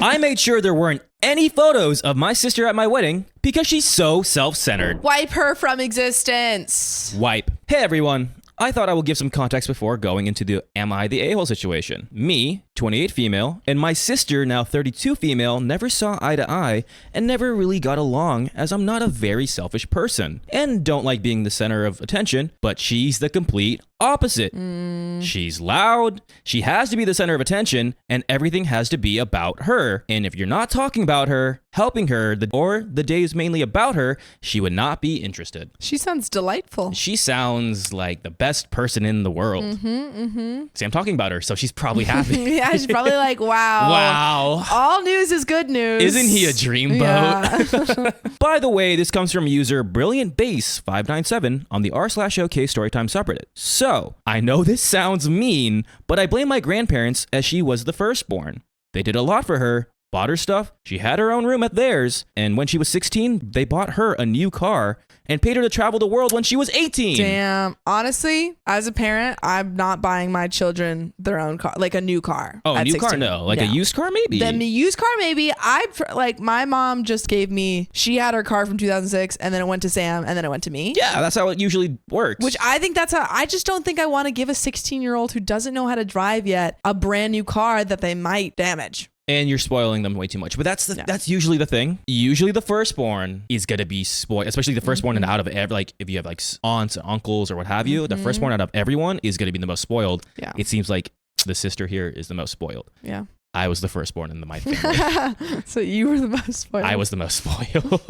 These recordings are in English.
I made sure there weren't any photos of my sister at my wedding because she's so self-centered. Wipe her from existence. Wipe. Hey everyone. I thought I will give some context before going into the am I the a-hole situation. Me, 28 female, and my sister, now 32 female, never saw eye to eye and never really got along as I'm not a very selfish person and don't like being the center of attention, but she's the complete opposite. She's loud, she has to be the center of attention, and everything has to be about her. And if you're not talking about her, helping her, or the day is mainly about her, she would not be interested. She sounds delightful. She sounds like the best person in the world. See, I'm talking about her, so she's probably happy. Yeah, she's probably like, wow. Wow. All news is good news. Isn't he a dreamboat? Yeah. By the way, this comes from user BrilliantBase597 on the r/OK Storytime subreddit. So, I know this sounds mean, but I blame my grandparents as she was the firstborn. They did a lot for her, bought her stuff, she had her own room at theirs, and when she was 16, they bought her a new car and paid her to travel the world when she was 18. Damn. Honestly, as a parent, I'm not buying my children their own car, like a new car. Oh, a new 16. car? No. Like a used car, maybe? Then the used car, maybe. Like my mom just gave me, she had her car from 2006 and then it went to Sam and then it went to me. Yeah, that's how it usually works. Which I think I just don't think I want to give a 16-year-old who doesn't know how to drive yet a brand new car that they might damage. And you're spoiling them way too much. But that's usually the thing. Usually the firstborn is going to be spoiled, especially the firstborn and out of like if you have like aunts and uncles or what have you, the firstborn out of everyone is going to be the most spoiled. Yeah. It seems like the sister here is the most spoiled. Yeah. I was the firstborn in my family. So you were the most spoiled. I was the most spoiled.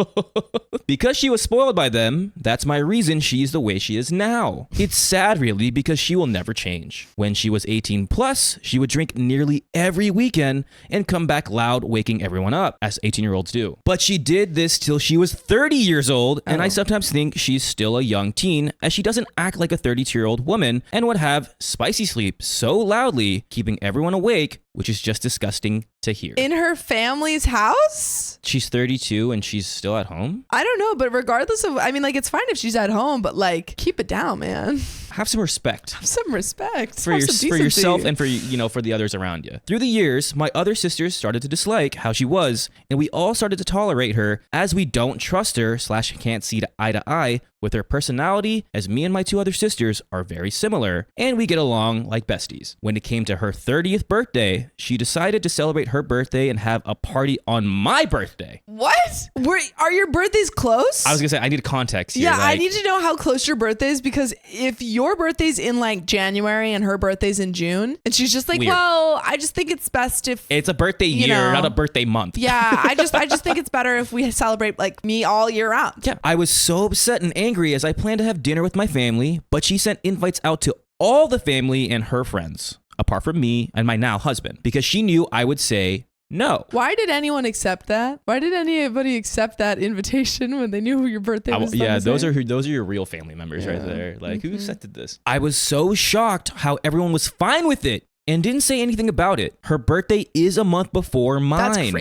Because she was spoiled by them, that's my reason she's the way she is now. It's sad, really, because she will never change. When she was 18 plus, she would drink nearly every weekend and come back loud, waking everyone up, as 18-year-olds do. But she did this till she was 30 years old, and I sometimes think she's still a young teen, as she doesn't act like a 32-year-old woman and would have spicy sleep so loudly, keeping everyone awake, which is just disgusting to hear. In her family's house? She's 32 and she's still at home? I don't know, but regardless of, I mean, like, it's fine if she's at home, but like, keep it down, man. Have some respect. Have some respect. For yourself and for the others around you. Through the years, my other sisters started to dislike how she was, and we all started to tolerate her as we don't trust her / can't see eye to eye with her personality, as me and my two other sisters are very similar, and we get along like besties. When it came to her 30th birthday, she decided to celebrate her birthday and have a party on my birthday. What? Are your birthdays close? I was gonna say, I need context here. Yeah, I need to know how close your birthday is, because if your birthday's in like January and her birthday's in June, and she's just like, weird. Well, I just think it's best if it's a birthday year, not a birthday month. Yeah, I just think it's better if we celebrate like me all year round. Yeah, I was so upset and angry as I planned to have dinner with my family, but she sent invites out to all the family and her friends, apart from me and my now husband, because she knew I would say no. Why did anyone accept that? Why did anybody accept that invitation when they knew who your birthday was? Yeah, those are your real family members right there. Like, who accepted this? I was so shocked how everyone was fine with it and didn't say anything about it. Her birthday is a month before mine.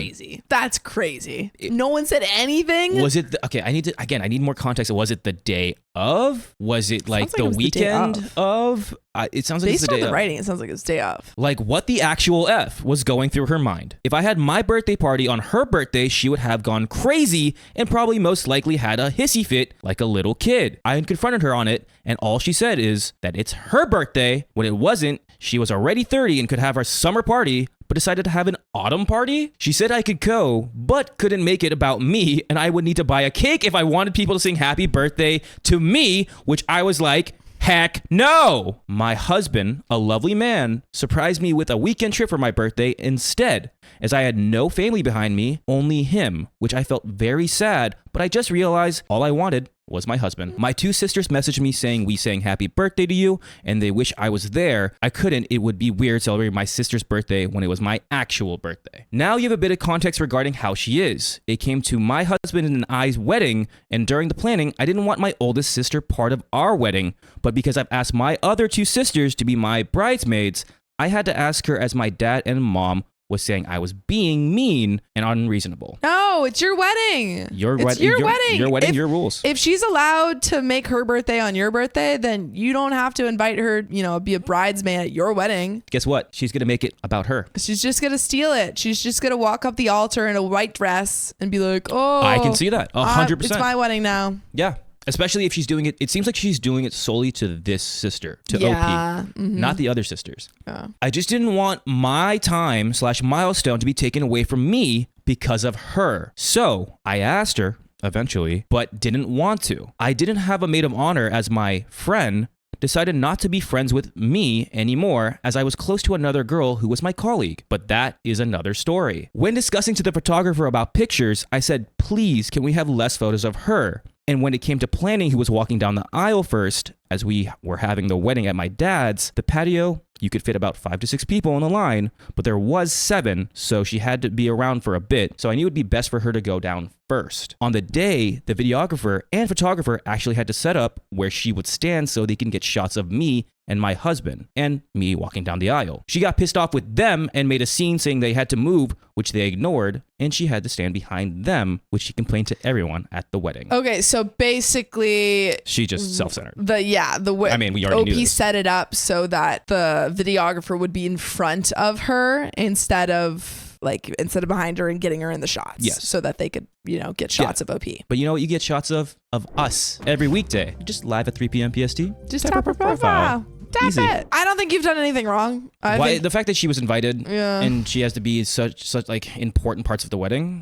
That's crazy. No one said anything? Was it okay, I need more context. Was it the day of? Was it like the weekend of? It sounds like it's the day of. Based on the writing, it sounds like it's day of. Like, what the actual F was going through her mind? If I had my birthday party on her birthday, she would have gone crazy and probably most likely had a hissy fit like a little kid. I confronted her on it, and all she said is that it's her birthday when it wasn't. She was already 30 and could have our summer party, but decided to have an autumn party? She said I could go, but couldn't make it about me, and I would need to buy a cake if I wanted people to sing happy birthday to me, which I was like, heck no! My husband, a lovely man, surprised me with a weekend trip for my birthday instead, as I had no family behind me, only him, which I felt very sad, but I just realized all I wanted was my husband. My two sisters messaged me saying we sang happy birthday to you and they wish I was there. I couldn't. It would be weird celebrating my sister's birthday when it was my actual birthday. Now you have a bit of context regarding how she is. It came to my husband and I's wedding, and during the planning, I didn't want my oldest sister part of our wedding, but because I've asked my other two sisters to be my bridesmaids, I had to ask her as my dad and mom was saying I was being mean and unreasonable. No, No, it's your wedding. Your It's wedding. your wedding. Your wedding. If- Your rules. If she's allowed to make her birthday on your birthday, then you don't have to invite her, be a bridesmaid at your wedding. Guess what? She's gonna make it about her. She's just going to steal it. She's just going to walk up the altar in a white dress and be like, oh. I can see that. 100%. It's my wedding now. Yeah. Especially if she's doing it. It seems like she's doing it solely to this sister, to Yeah. OP, not the other sisters. Yeah. I just didn't want my time / milestone to be taken away from me because of her. So I asked her eventually, but didn't want to. I didn't have a maid of honor as my friend, decided not to be friends with me anymore as I was close to another girl who was my colleague. But that is another story. When discussing to the photographer about pictures, I said, please, can we have less photos of her? And when it came to planning who was walking down the aisle first, as we were having the wedding at my dad's, the patio, you could fit about 5 to 6 people in the line, but there was 7, so she had to be around for a bit. So I knew it would be best for her to go down first. On the day, the videographer and photographer actually had to set up where she would stand so they can get shots of me and my husband, and me walking down the aisle. She got pissed off with them and made a scene saying they had to move, which they ignored, and she had to stand behind them, which she complained to everyone at the wedding. Okay, so basically, She just self-centered. I mean, we already knew OP this. set it up so that the videographer would be in front of her instead of behind her and getting her in the shots. Yes. So that they could, get shots of OP. But you know what? You get shots of us every weekday. Just live at 3 p.m. PST. Just tap her profile. Tap Easy. it. I don't think you've done anything wrong. The fact that she was invited Yeah. and she has to be such like important parts of the wedding.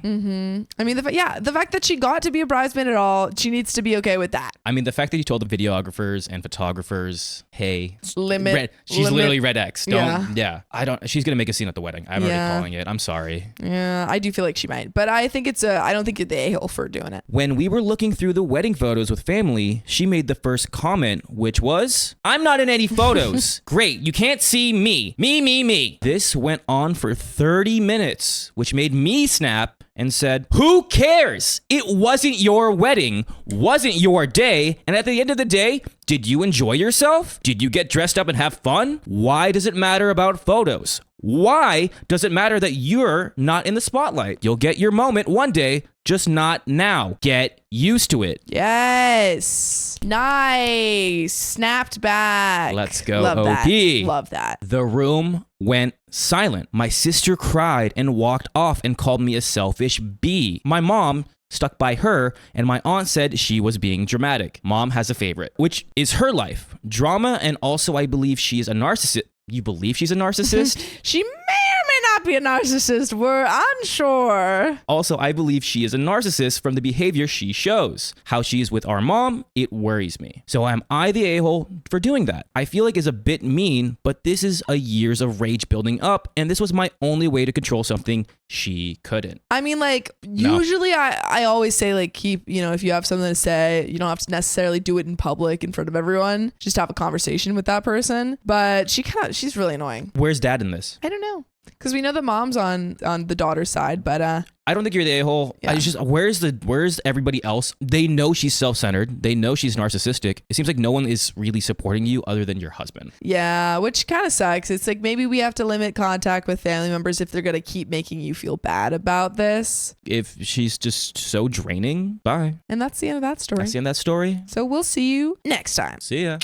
I mean, the fact that she got to be a bridesmaid at all, she needs to be okay with that. I mean, the fact that you told the videographers and photographers, hey, Limit. she's literally red X. Yeah. She's gonna make a scene at the wedding. I'm already calling it. I'm sorry. Yeah, I do feel like she might, but I think I don't think you're the a-hole for doing it. When we were looking through the wedding photos with family, she made the first comment, which was, I'm not in any photos. Great, you can't see me. Me. This went on for 30 minutes, which made me snap and said, who cares? It wasn't your wedding, wasn't your day, and at the end of the day, did you enjoy yourself? Did you get dressed up and have fun? Why does it matter about photos? Why does it matter that you're not in the spotlight? You'll get your moment one day, just not now. Get used to it. Yes. Nice. Snapped back. Let's go, Love OP. That. Love that. The room went silent. My sister cried and walked off and called me a selfish bee. My mom stuck by her, and my aunt said she was being dramatic. Mom has a favorite, which is her life. Drama, and also I believe she is a narcissist. You believe she's a narcissist? She may or may not be a narcissist. We're unsure. Also, I believe she is a narcissist from the behavior she shows. How she is with our mom, it worries me. So am I the a-hole for doing that? I feel like it's a bit mean, but this is a years of rage building up, and this was my only way to control something she couldn't. I mean, usually I always say, keep, if you have something to say, you don't have to necessarily do it in public in front of everyone. Just have a conversation with that person. But she's really annoying. Where's dad in this? I don't know. Because we know the mom's on the daughter's side, but I don't think you're the a-hole. Yeah. I just where's everybody else? They know she's self-centered. They know she's narcissistic. It seems like no one is really supporting you other than your husband. Yeah, which kind of sucks. It's like maybe we have to limit contact with family members if they're going to keep making you feel bad about this. If she's just so draining, bye. And that's the end of that story. That's the end of that story. So we'll see you next time. See ya.